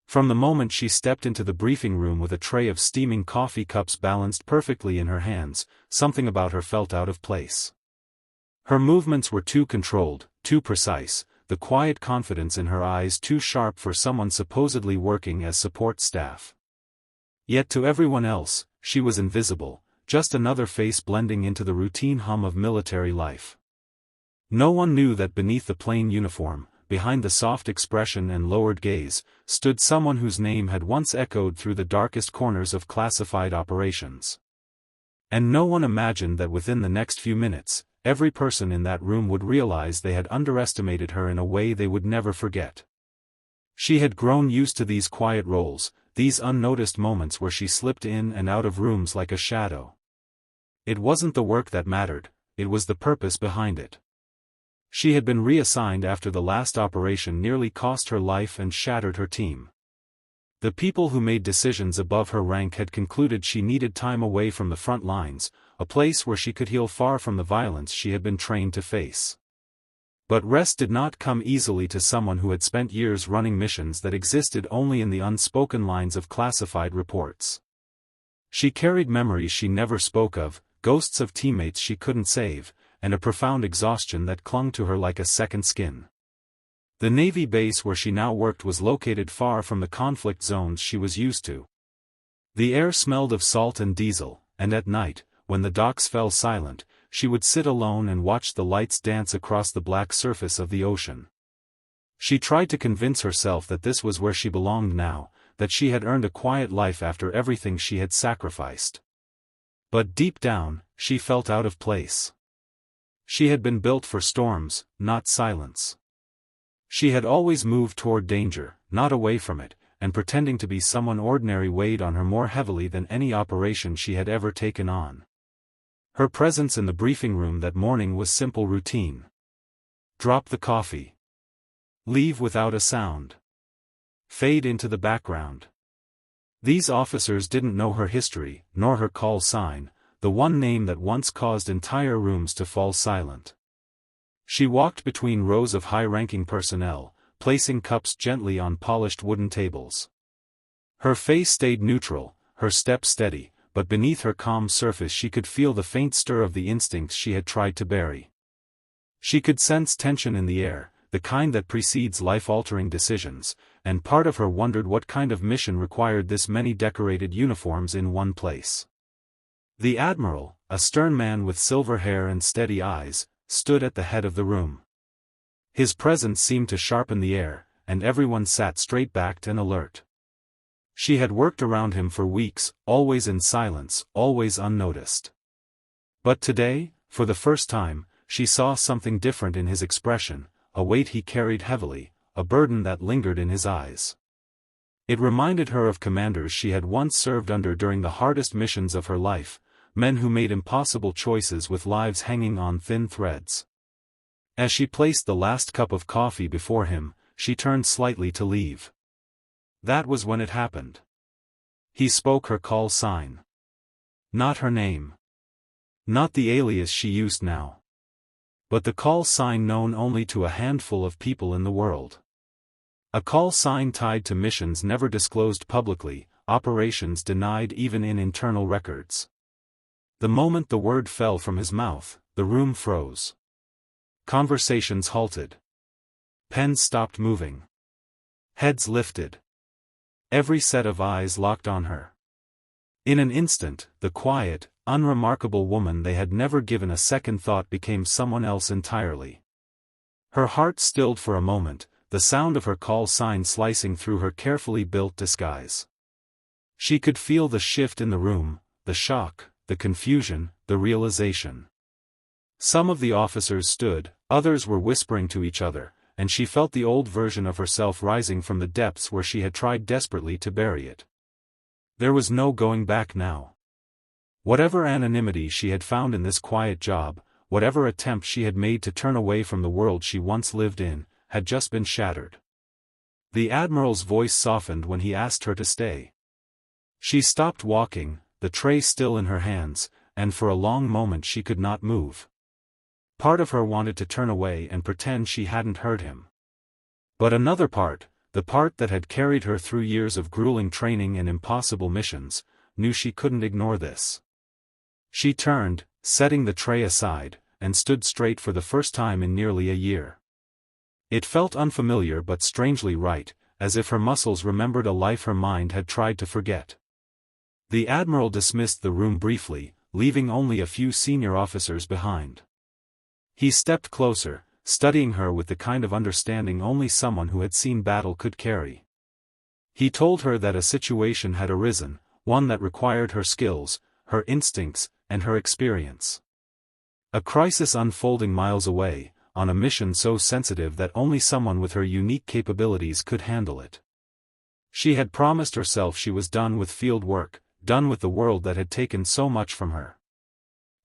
From the moment she stepped into the briefing room with a tray of steaming coffee cups balanced perfectly in her hands, something about her felt out of place. Her movements were too controlled, too precise, the quiet confidence in her eyes too sharp for someone supposedly working as support staff. Yet to everyone else, she was invisible, just another face blending into the routine hum of military life. No one knew that beneath the plain uniform, behind the soft expression and lowered gaze, stood someone whose name had once echoed through the darkest corners of classified operations. And no one imagined that within the next few minutes, every person in that room would realize they had underestimated her in a way they would never forget. She had grown used to these quiet roles, these unnoticed moments where she slipped in and out of rooms like a shadow. It wasn't the work that mattered, it was the purpose behind it. She had been reassigned after the last operation nearly cost her life and shattered her team. The people who made decisions above her rank had concluded she needed time away from the front lines, a place where she could heal far from the violence she had been trained to face. But rest did not come easily to someone who had spent years running missions that existed only in the unspoken lines of classified reports. She carried memories she never spoke of, ghosts of teammates she couldn't save, and a profound exhaustion that clung to her like a second skin. The Navy base where she now worked was located far from the conflict zones she was used to. The air smelled of salt and diesel, and at night, when the docks fell silent, she would sit alone and watch the lights dance across the black surface of the ocean. She tried to convince herself that this was where she belonged now, that she had earned a quiet life after everything she had sacrificed. But deep down, she felt out of place. She had been built for storms, not silence. She had always moved toward danger, not away from it, and pretending to be someone ordinary weighed on her more heavily than any operation she had ever taken on. Her presence in the briefing room that morning was simple routine. Drop the coffee. Leave without a sound. Fade into the background. These officers didn't know her history, nor her call sign, the one name that once caused entire rooms to fall silent. She walked between rows of high-ranking personnel, placing cups gently on polished wooden tables. Her face stayed neutral, her step steady, but beneath her calm surface she could feel the faint stir of the instincts she had tried to bury. She could sense tension in the air, the kind that precedes life-altering decisions, and part of her wondered what kind of mission required this many decorated uniforms in one place. The Admiral, a stern man with silver hair and steady eyes, stood at the head of the room. His presence seemed to sharpen the air, and everyone sat straight-backed and alert. She had worked around him for weeks, always in silence, always unnoticed. But today, for the first time, she saw something different in his expression, a weight he carried heavily, a burden that lingered in his eyes. It reminded her of commanders she had once served under during the hardest missions of her life, men who made impossible choices with lives hanging on thin threads. As she placed the last cup of coffee before him, she turned slightly to leave. That was when it happened. He spoke her call sign. Not her name. Not the alias she used now. But the call sign known only to a handful of people in the world. A call sign tied to missions never disclosed publicly, operations denied even in internal records. The moment the word fell from his mouth, the room froze. Conversations halted. Pens stopped moving. Heads lifted. Every set of eyes locked on her. In an instant, the quiet, unremarkable woman they had never given a second thought became someone else entirely. Her heart stilled for a moment, the sound of her call sign slicing through her carefully built disguise. She could feel the shift in the room, the shock, the confusion, the realization. Some of the officers stood, others were whispering to each other, and she felt the old version of herself rising from the depths where she had tried desperately to bury it. There was no going back now. Whatever anonymity she had found in this quiet job, whatever attempt she had made to turn away from the world she once lived in, had just been shattered. The Admiral's voice softened when he asked her to stay. She stopped walking, the tray still in her hands, and for a long moment she could not move. Part of her wanted to turn away and pretend she hadn't heard him. But another part, the part that had carried her through years of grueling training and impossible missions, knew she couldn't ignore this. She turned, setting the tray aside, and stood straight for the first time in nearly a year. It felt unfamiliar but strangely right, as if her muscles remembered a life her mind had tried to forget. The Admiral dismissed the room briefly, leaving only a few senior officers behind. He stepped closer, studying her with the kind of understanding only someone who had seen battle could carry. He told her that a situation had arisen, one that required her skills, her instincts, and her experience. A crisis unfolding miles away, on a mission so sensitive that only someone with her unique capabilities could handle it. She had promised herself she was done with field work, done with the world that had taken so much from her.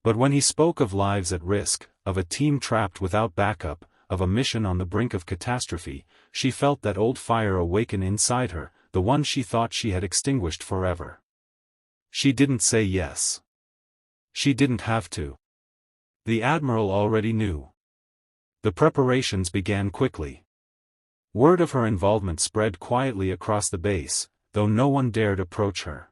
But when he spoke of lives at risk, of a team trapped without backup, of a mission on the brink of catastrophe, she felt that old fire awaken inside her, the one she thought she had extinguished forever. She didn't say yes. She didn't have to. The Admiral already knew. The preparations began quickly. Word of her involvement spread quietly across the base, though no one dared approach her.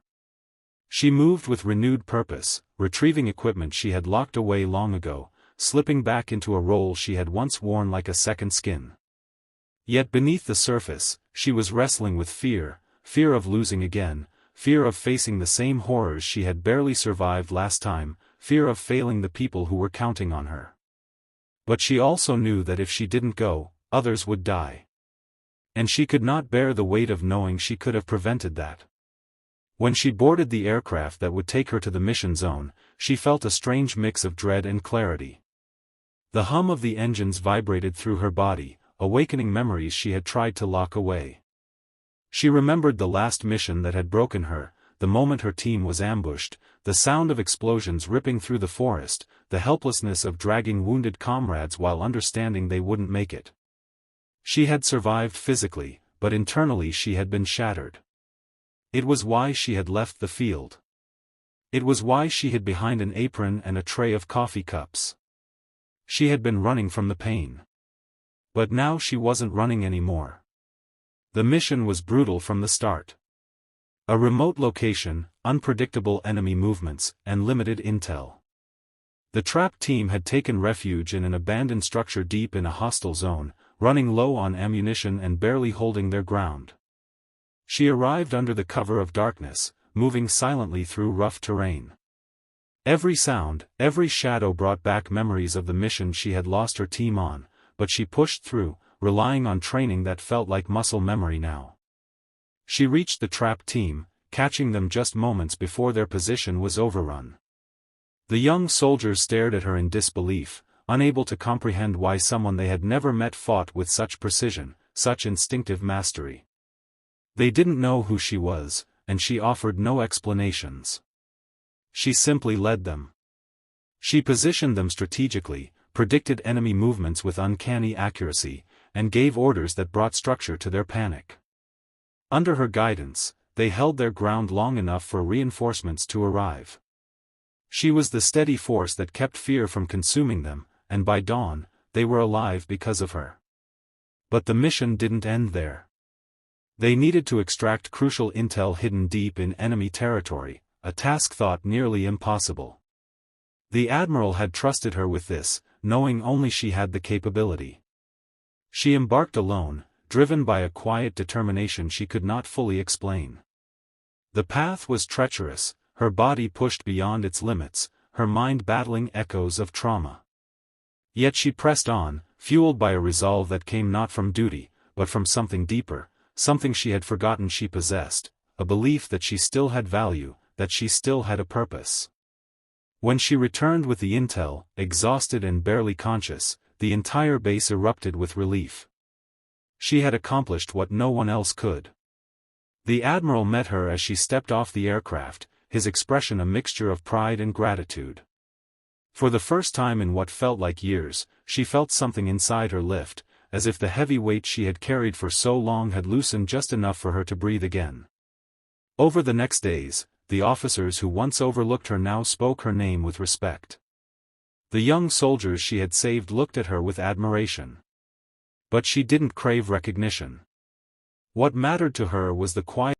She moved with renewed purpose, retrieving equipment she had locked away long ago, slipping back into a role she had once worn like a second skin. Yet beneath the surface, she was wrestling with fear of losing again, fear of facing the same horrors she had barely survived last time, fear of failing the people who were counting on her. But she also knew that if she didn't go, others would die. And she could not bear the weight of knowing she could have prevented that. When she boarded the aircraft that would take her to the mission zone, she felt a strange mix of dread and clarity. The hum of the engines vibrated through her body, awakening memories she had tried to lock away. She remembered the last mission that had broken her, the moment her team was ambushed, the sound of explosions ripping through the forest, the helplessness of dragging wounded comrades while understanding they wouldn't make it. She had survived physically, but internally she had been shattered. It was why she had left the field. It was why she hid behind an apron and a tray of coffee cups. She had been running from the pain. But now she wasn't running anymore. The mission was brutal from the start. A remote location, unpredictable enemy movements, and limited intel. The trap team had taken refuge in an abandoned structure deep in a hostile zone, running low on ammunition and barely holding their ground. She arrived under the cover of darkness, moving silently through rough terrain. Every sound, every shadow brought back memories of the mission she had lost her team on, but she pushed through, relying on training that felt like muscle memory now. She reached the trap team, catching them just moments before their position was overrun. The young soldiers stared at her in disbelief, unable to comprehend why someone they had never met fought with such precision, such instinctive mastery. They didn't know who she was, and she offered no explanations. She simply led them. She positioned them strategically, predicted enemy movements with uncanny accuracy, and gave orders that brought structure to their panic. Under her guidance, they held their ground long enough for reinforcements to arrive. She was the steady force that kept fear from consuming them, and by dawn, they were alive because of her. But the mission didn't end there. They needed to extract crucial intel hidden deep in enemy territory, a task thought nearly impossible. The Admiral had trusted her with this, knowing only she had the capability. She embarked alone, driven by a quiet determination she could not fully explain. The path was treacherous, her body pushed beyond its limits, her mind battling echoes of trauma. Yet she pressed on, fueled by a resolve that came not from duty, but from something deeper, something she had forgotten she possessed, a belief that she still had value, that she still had a purpose. When she returned with the intel, exhausted and barely conscious, the entire base erupted with relief. She had accomplished what no one else could. The Admiral met her as she stepped off the aircraft, his expression a mixture of pride and gratitude. For the first time in what felt like years, she felt something inside her lift, as if the heavy weight she had carried for so long had loosened just enough for her to breathe again. Over the next days, the officers who once overlooked her now spoke her name with respect. The young soldiers she had saved looked at her with admiration. But she didn't crave recognition. What mattered to her was the quiet